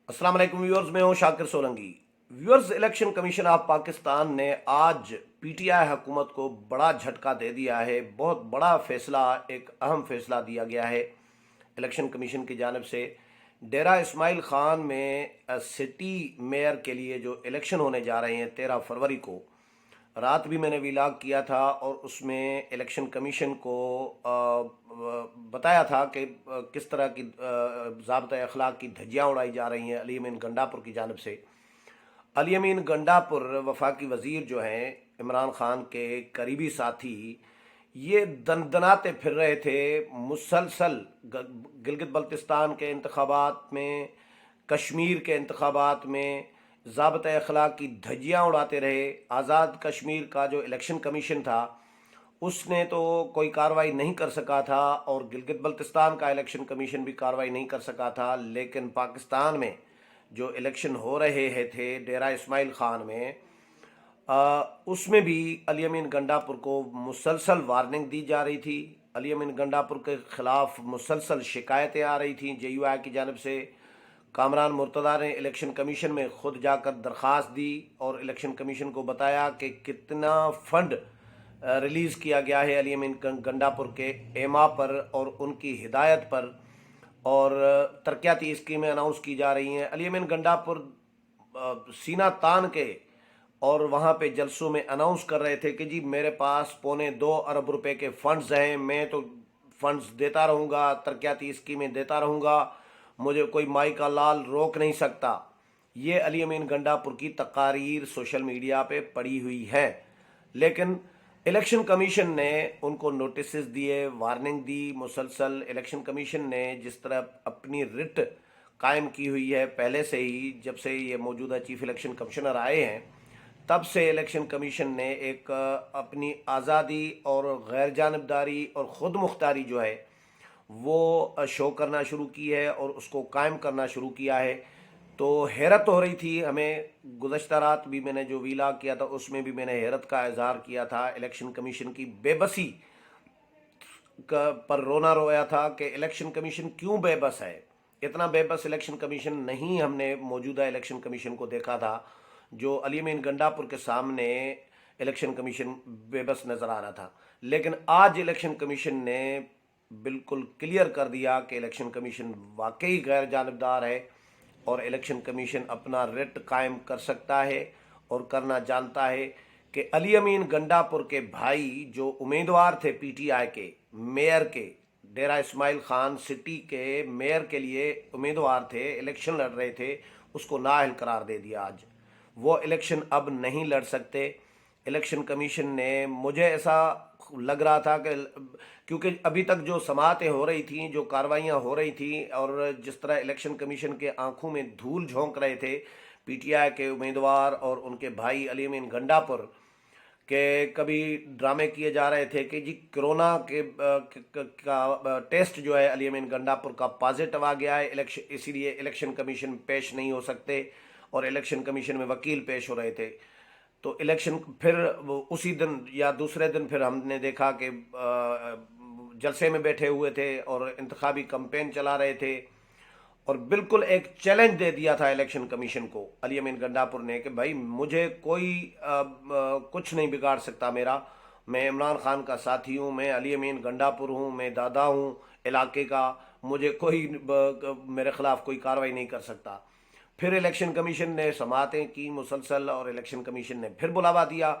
अस्सलाम वालेकुम व्यूअर्स, मैं हूं Shakir Solanki. Viewers, election commission of Pakistan ने आज पीटीआई हुकूमत को बड़ा झटका दे दिया है। बहुत बड़ा फैसला, एक अहम फैसला दिया गया है इलेक्शन कमीशन की जानिब से। डेरा इस्माइल खान में सिटी मेयर के लिए जो इलेक्शन होने जा रहे हैं 13 फरवरी को, रात भी मैंने व्लॉग किया था और उसमें इलेक्शन कमीशन को बताया था कि किस तरह की ज़ाब्ता अखलाक की धज्जियाँ उड़ाई जा रही हैं अली अमीन गंडापुर की जानिब से। अली अमीन गंडापुर वफाकी वज़ीर जो हैं, इमरान खान के करीबी साथी, ये दनदनाते फिर रहे थे मुसलसल गिलगित बल्तिस्तान के इंतखाबात में, कश्मीर के इंतखाबात में ज़ाब्ता अखलाक की धज्जियाँ उड़ाते रहे। आज़ाद कश्मीर का जो इलेक्शन कमीशन था उसने तो कोई कार्रवाई नहीं कर सका था और गिलगित बल्तिस्तान का इलेक्शन कमीशन भी कार्रवाई नहीं कर सका था। लेकिन पाकिस्तान में जो इलेक्शन हो रहे थे डेरा इस्माइल खान में, उसमें भी अली अमीन गंडापुर को मुसलसल वार्निंग दी जा रही थी। अली अमीन गंडापुर के ख़िलाफ़ मुसलसल शिकायतें आ रही थीं JUI की जानिब से। कामरान मुर्तज़ा ने इलेक्शन कमीशन में ख़ुद जाकर दरख्वास्त दी और इलेक्शन कमीशन को बताया कि कितना फ़ंड रिलीज़ किया गया है अली अमीन गंडापुर के एमा पर और उनकी हिदायत पर, और तरक्याती स्कीमें अनाउंस की जा रही हैं। अली अमीन गंडापुर सीना तान के और वहाँ पे जलसों में अनाउंस कर रहे थे कि जी मेरे पास पौने 2 अरब रुपए के फंड्स हैं, मैं तो फंड्स देता रहूँगा, तरक्याती स्कीमें देता रहूँगा, मुझे कोई माई का लाल रोक नहीं सकता। ये अली अमीन गंडापुर की तकारीर सोशल मीडिया पे पड़ी हुई है। लेकिन इलेक्शन कमीशन ने उनको नोटिस दिए, वार्निंग दी मुसलसल। इलेक्शन कमीशन ने जिस तरह अपनी रिट कायम की हुई है पहले से ही, जब से ये मौजूदा चीफ इलेक्शन कमिश्नर आए हैं तब से इलेक्शन कमीशन ने एक अपनी आज़ादी और गैर जानिबदारी और ख़ुद मुख्तारी जो है वो शो करना शुरू की है और उसको कायम करना शुरू किया है। तो हैरत हो रही थी हमें। गुज़श्ता रात भी मैंने जो व्लॉग किया था उसमें भी मैंने हैरत का इजहार किया था इलेक्शन कमीशन की बेबसी पर रोना रोया था कि इलेक्शन कमीशन क्यों बेबस है। इतना बेबस इलेक्शन कमीशन नहीं हमने मौजूदा इलेक्शन कमीशन को देखा था। जो अली अमीन गंडापुर के सामने इलेक्शन कमीशन बेबस नज़र आ रहा था, लेकिन आज इलेक्शन कमीशन ने बिल्कुल क्लियर कर दिया कि इलेक्शन कमीशन वाकई गैर जानिबदार है और इलेक्शन कमीशन अपना रिट कायम कर सकता है और करना जानता है कि अली अमीन गंडापुर के भाई जो उम्मीदवार थे PTI के मेयर के, डेरा इस्माइल खान सिटी के मेयर के लिए उम्मीदवार थे, इलेक्शन लड़ रहे थे, उसको नाअहल करार दे दिया। आज वो इलेक्शन अब नहीं लड़ सकते। इलेक्शन कमीशन ने, मुझे ऐसा लग रहा था कि क्योंकि अभी तक जो समातें हो रही थी, जो कार्रवाइयाँ हो रही थी और जिस तरह इलेक्शन कमीशन के आंखों में धूल झोंक रहे थे PTI के उम्मीदवार और उनके भाई अली अमीन गंडापुर के, कभी ड्रामे किए जा रहे थे कि जी कोरोना का टेस्ट जो है अली अमीन गंडापुर का पॉजिटिव आ गया है, इलेक्शन इसीलिए इलेक्शन कमीशन पेश नहीं हो सकते और इलेक्शन कमीशन में वकील पेश हो रहे थे। तो इलेक्शन फिर उसी दिन या दूसरे दिन फिर हमने देखा कि जलसे में बैठे हुए थे और इंतखाबी कैंपेन चला रहे थे और बिल्कुल एक चैलेंज दे दिया था इलेक्शन कमीशन को अली अमीन गंडापुर ने कि भाई मुझे कोई कुछ नहीं बिगाड़ सकता मेरा, मैं इमरान खान का साथी हूँ, मैं अली अमीन गंडापुर हूँ, मैं दादा हूँ इलाके का, मुझे कोई मेरे खिलाफ कोई कार्रवाई नहीं कर सकता। फिर इलेक्शन कमीशन ने समातें की मुसलसल और इलेक्शन कमीशन ने फिर बुलावा दिया।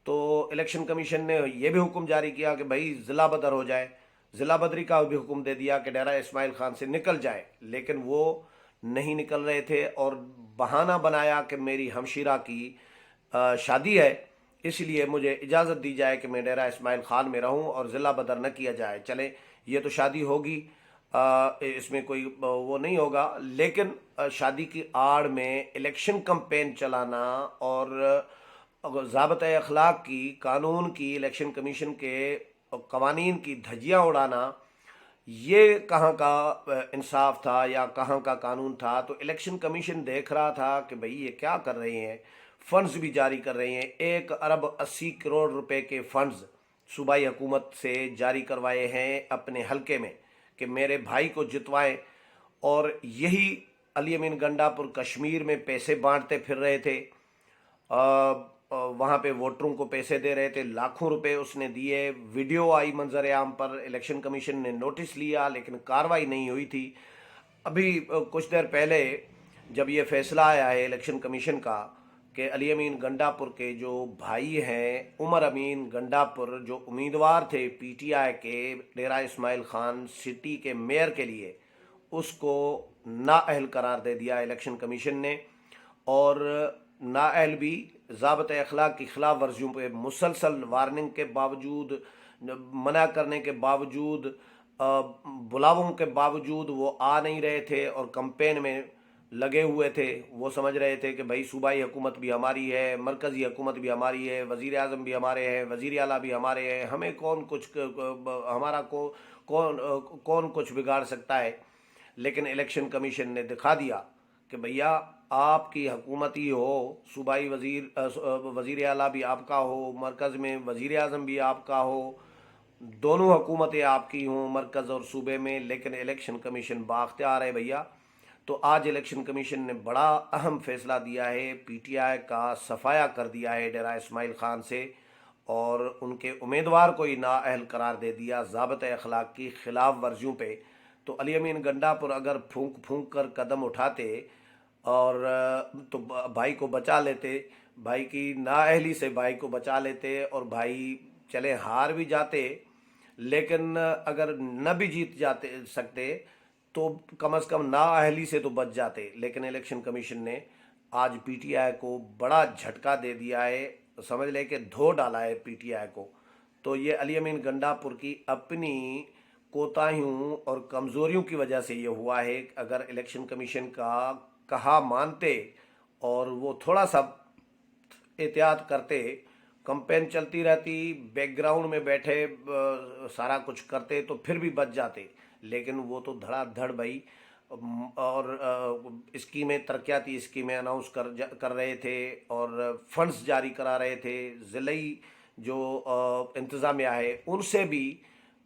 तो इलेक्शन कमीशन ने यह भी हुक्म जारी किया कि भाई ज़िला बदर हो जाए, ज़िला बदरी का भी हुक्म दे दिया कि डेरा इस्माइल खान से निकल जाए। लेकिन वो नहीं निकल रहे थे और बहाना बनाया कि मेरी हमशीरा की शादी है, इसलिए मुझे इजाज़त दी जाए कि मैं डेरा इस्माइल खान में रहूं और ज़िला बदर न किया जाए। चले, ये तो शादी होगी, इसमें कोई वो नहीं होगा, लेकिन शादी की आड़ में इलेक्शन कैंपेन चलाना और ज़ाब्ता अखलाक की, कानून की, इलेक्शन कमीशन के कवानीन की धज्जियाँ उड़ाना, ये कहाँ का इंसाफ था या कहाँ का कानून था। तो इलेक्शन कमीशन देख रहा था कि भाई ये क्या कर रहे हैं, फंड्स भी जारी कर रहे हैं। 1 अरब 80 करोड़ रुपए के फंड्स सूबाई हुकूमत से जारी करवाए हैं अपने हलके में कि मेरे भाई को जितवाएं, और यही अली अमीन गंडापुर कश्मीर में पैसे बांटते फिर रहे थे, वहाँ पे वोटरों को पैसे दे रहे थे, लाखों रुपए उसने दिए। वीडियो आई मंजर आम पर, इलेक्शन कमीशन ने नोटिस लिया लेकिन कार्रवाई नहीं हुई थी। अभी कुछ देर पहले जब ये फैसला आया है इलेक्शन कमीशन का कि अली अमीन गंडापुर के जो भाई हैं उमर अमीन गंडापुर, जो उम्मीदवार थे पीटीआई के डेरा इस्माइल खान सिटी के मेयर के लिए, उसको नाअहल करार दे दिया इलेक्शन कमीशन ने। और नाअहल भी ज़ाब्ते अखलाक की खिलाफ वर्जियों पे मुसलसल वार्निंग के बावजूद, मना करने के बावजूद, बुलावों के बावजूद वो आ नहीं रहे थे और कैंपेन में लगे हुए थे। वो समझ रहे थे कि भाई सूबाई हुकूमत भी हमारी है, मरकज़ी हुकूमत भी हमारी है, वज़ीर आज़म भी हमारे हैं, वज़ीर आला भी हमारे हैं, हमें कौन कुछ हमारा कौन कुछ बिगाड़ सकता है। लेकिन इलेक्शन कमीशन ने दिखा दिया कि भैया आपकी हुकूमत ही हो, सूबाई वज़ीर आला भी आपका हो, मरकज़ में वज़ीर आज़म भी आपका हो, दोनों हुकूमतें आपकी हों मरकज़ और सूबे में, लेकिन इलेक्शन कमीशन बाख्तियार है भैया। तो आज इलेक्शन कमीशन ने बड़ा अहम फैसला दिया है, पीटीआई का सफाया कर दिया है डेरा इस्माइल खान से और उनके उम्मीदवार को ही नाअहल करार दे दिया ज़ाब्ते अखलाक की खिलाफ वर्जियों पे। तो अली अमीन गंडापुर अगर फूंक फूंक कर कदम उठाते और तो भाई को बचा लेते, भाई की नाअहली से भाई को बचा लेते और भाई चले हार भी जाते, लेकिन अगर न भी जीत जाते सकते तो कम से कम नाअहली से तो बच जाते। लेकिन इलेक्शन कमीशन ने आज पीटीआई को बड़ा झटका दे दिया है, समझ ले कि धो डाला है पीटीआई को। तो ये अली अमीन गंडापुर की अपनी कोताहियों और कमज़ोरियों की वजह से ये हुआ है। अगर इलेक्शन कमीशन का कहा मानते और वो थोड़ा सा एहतियात करते, कैंपेन चलती रहती, बैकग्राउंड में बैठे सारा कुछ करते तो फिर भी बच जाते। लेकिन वो तो धड़ाधड़ भाई और स्कीमें, तरक्याती स्कीमें अनाउंस कर रहे थे और फंड्स जारी करा रहे थे। ज़िलाई जो इंतज़ामिया है उनसे भी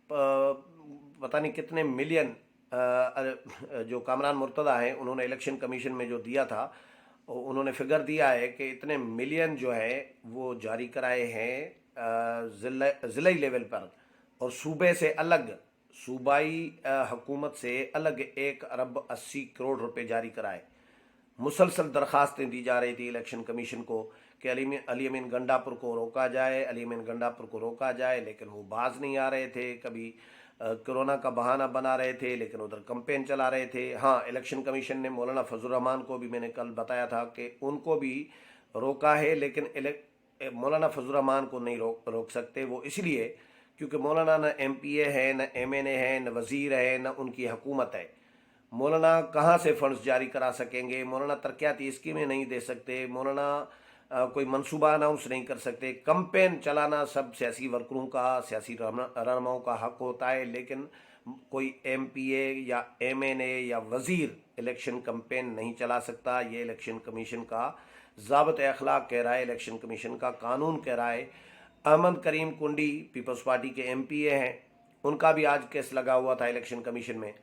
पता नहीं कितने मिलियन जो कामरान मुर्तज़ा हैं उन्होंने इलेक्शन कमीशन में जो दिया था, उन्होंने फिगर दिया है कि इतने मिलियन जो है वो जारी कराए हैं ज़िलाई लेवल पर, और सूबे से अलग, सूबाई हुकूमत से अलग 1 अरब 80 करोड़ रुपए जारी कराए। मुसलसल दरख्वास्तें दी जा रही थी इलेक्शन कमीशन को कि अली अमीन गंडापुर को रोका जाए, अली अमीन गंडापुर को रोका जाए, लेकिन वो बाज नहीं आ रहे थे। कभी कोरोना का बहाना बना रहे थे, लेकिन उधर कैंपेन चला रहे थे। हाँ, इलेक्शन कमीशन ने मौलाना फजल रहमान को भी, मैंने कल बताया था कि उनको भी रोका है, लेकिन मौलाना फजल रहमान को नहीं रोक सकते। वो इसलिए क्योंकि मौलाना न एमपीए है, न एमएनए है, न वज़ीर है, न उनकी हुकूमत है। मौलाना कहाँ से फंड्स जारी करा सकेंगे? मौलाना तरक्याती स्कीमें नहीं दे सकते, मौलाना कोई मंसूबा अनाउंस नहीं कर सकते। कैंपेन चलाना सब सियासी वर्करों का, सियासी रहनुमाओं का हक होता है, लेकिन कोई एमपीए या एमएनए या वज़ीर इलेक्शन कैंपेन नहीं चला सकता। ये इलेक्शन कमीशन का ज़ाब्ते अखलाक कह रहा है, इलेक्शन कमीशन का कानून कह रहा है। अहमद करीम कुंडी पीपल्स पार्टी के एमपीए हैं, उनका भी आज केस लगा हुआ था इलेक्शन कमीशन में।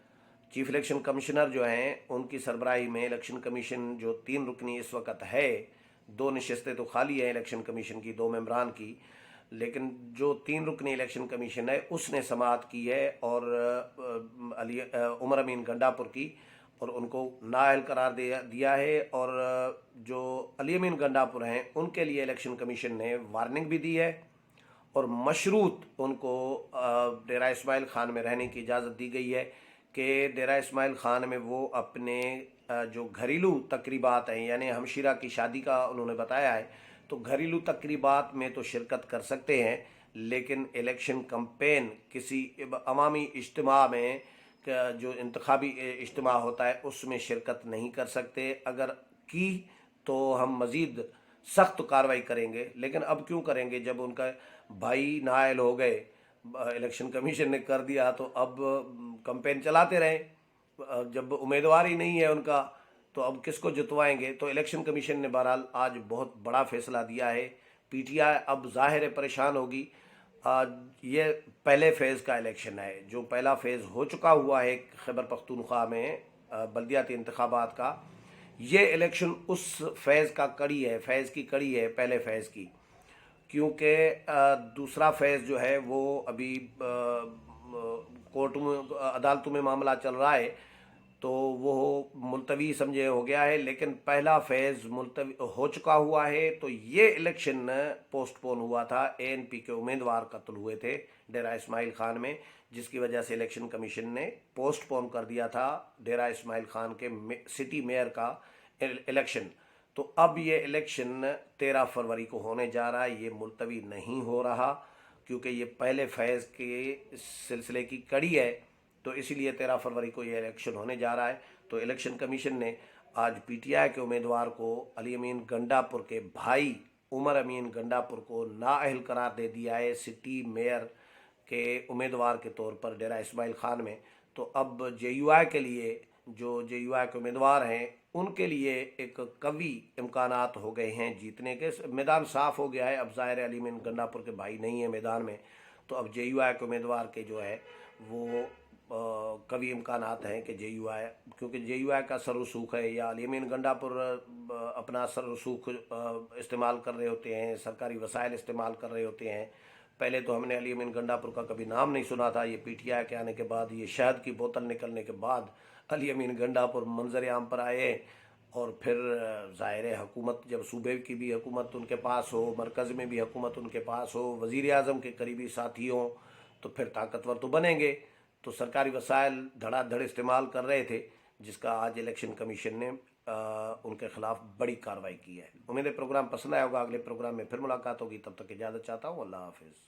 चीफ इलेक्शन कमिश्नर जो हैं उनकी सरबराही में इलेक्शन कमीशन जो 3 रुकनी इस वक्त है, 2 नशस्तें तो खाली है इलेक्शन कमीशन की 2 मेंबरान की, लेकिन जो 3 रुकनी इलेक्शन कमीशन है उसने समाअत की है और उमर अमीन गंडापुर की, और उनको नाअहल करार दिया है। और जो अली अमीन गंडापुर हैं उनके लिए इलेक्शन कमीशन ने वार्निंग भी दी है और मशरूत उनको डेरा इस्माइल खान में रहने की इजाज़त दी गई है कि डेरा इस्माइल खान में वो अपने जो घरेलू तकरीबात हैं, यानी हमशीरा की शादी का उन्होंने बताया है, तो घरेलू तकरीबात में तो शिरकत कर सकते हैं, लेकिन इलेक्शन कैंपेन किसी अवामी इज्तिमा में, जो इंतखाबी इज्तिमा होता है उसमें शिरकत नहीं कर सकते। अगर की तो हम मज़ीद सख्त कार्रवाई करेंगे। लेकिन अब क्यों करेंगे जब उनका भाई नाअहल हो गए, इलेक्शन कमीशन ने कर दिया, तो अब कैंपेन चलाते रहें। जब उम्मीदवार ही नहीं है उनका तो अब किसको जितवाएंगे? तो इलेक्शन कमीशन ने बहरहाल आज बहुत बड़ा फैसला दिया है। पीटीआई अब ज़ाहिर है परेशान होगी। ये पहले फ़ेज़ का इलेक्शन है, जो पहला फ़ेज़ हो चुका हुआ है खैबर पख्तूनख्वा में بلدیاتی انتخابات کا، یہ الیکشن اس فیز کی کڑی ہے پہلے فیز کی، کیونکہ دوسرا فیز جو ہے وہ ابھی کورٹ میں عدالتوں میں معاملہ چل رہا ہے، تو وہ ملتوی سمجھے ہو گیا ہے، لیکن پہلا فیز ملتوی ہو چکا ہوا ہے۔ تو یہ الیکشن پوسٹ پون ہوا تھا، اے این پی کے امیدوار قتل ہوئے تھے ڈیرہ اسماعیل خان میں، جس کی وجہ سے الیکشن کمیشن نے پوسٹ پون کر دیا تھا ڈیرہ اسماعیل خان کے سٹی میئر کا الیکشن۔ تو اب یہ الیکشن 13 فروری کو ہونے جا رہا ہے، یہ ملتوی نہیں ہو رہا، کیونکہ یہ پہلے فیز کے سلسلے کی کڑی ہے، تو اسی لیے 13 فروری کو یہ الیکشن ہونے جا رہا ہے۔ تو الیکشن کمیشن نے آج پی ٹی آئی کے امیدوار کو، علی امین گنڈا پور کے بھائی عمر امین گنڈا پور کو نااہل قرار دے دیا ہے سٹی میئر کے امیدوار کے طور پر ڈیرہ اسماعیل خان میں۔ تو اب جے یو آئی کے لیے، جو جے یو آئی کے امیدوار ہیں، ان کے لیے ایک قوی امکانات ہو گئے ہیں جیتنے کے، میدان صاف ہو گیا ہے۔ اب ظاہر ہے علی امین گنڈا پور کے بھائی نہیں ہیں میدان میں، تو اب جے یو آئی کے امیدوار کے جو ہے وہ قوی امکانات ہیں کہ جے یو آئی، کیونکہ جے یو آئی کا سر رسوخ ہے، یا علی امین گنڈا پور اپنا سر رسوخ استعمال کر رہے ہوتے ہیں، سرکاری وسائل استعمال کر رہے ہوتے ہیں۔ پہلے تو ہم نے علی امین گنڈا پور کا کبھی نام نہیں سنا تھا، یہ پی ٹی آئی کے آنے کے بعد، یہ شہد کی بوتل نکلنے کے بعد علی امین گنڈا پور منظر عام پر آئے، اور پھر ظاہر حکومت جب صوبے کی بھی حکومت ان کے پاس ہو، مرکز میں بھی حکومت ان کے پاس ہو، وزیر اعظم کے قریبی ساتھی ہوں، تو پھر طاقتور تو بنیں گے۔ تو سرکاری وسائل دھڑا دھڑ استعمال کر رہے تھے، جس کا آج الیکشن کمیشن نے ان کے خلاف بڑی کارروائی کی ہے۔ امید ہے پروگرام پسند آیا ہوگا، اگلے پروگرام میں پھر ملاقات ہوگی، تب تک اجازت چاہتا ہوں، اللہ حافظ۔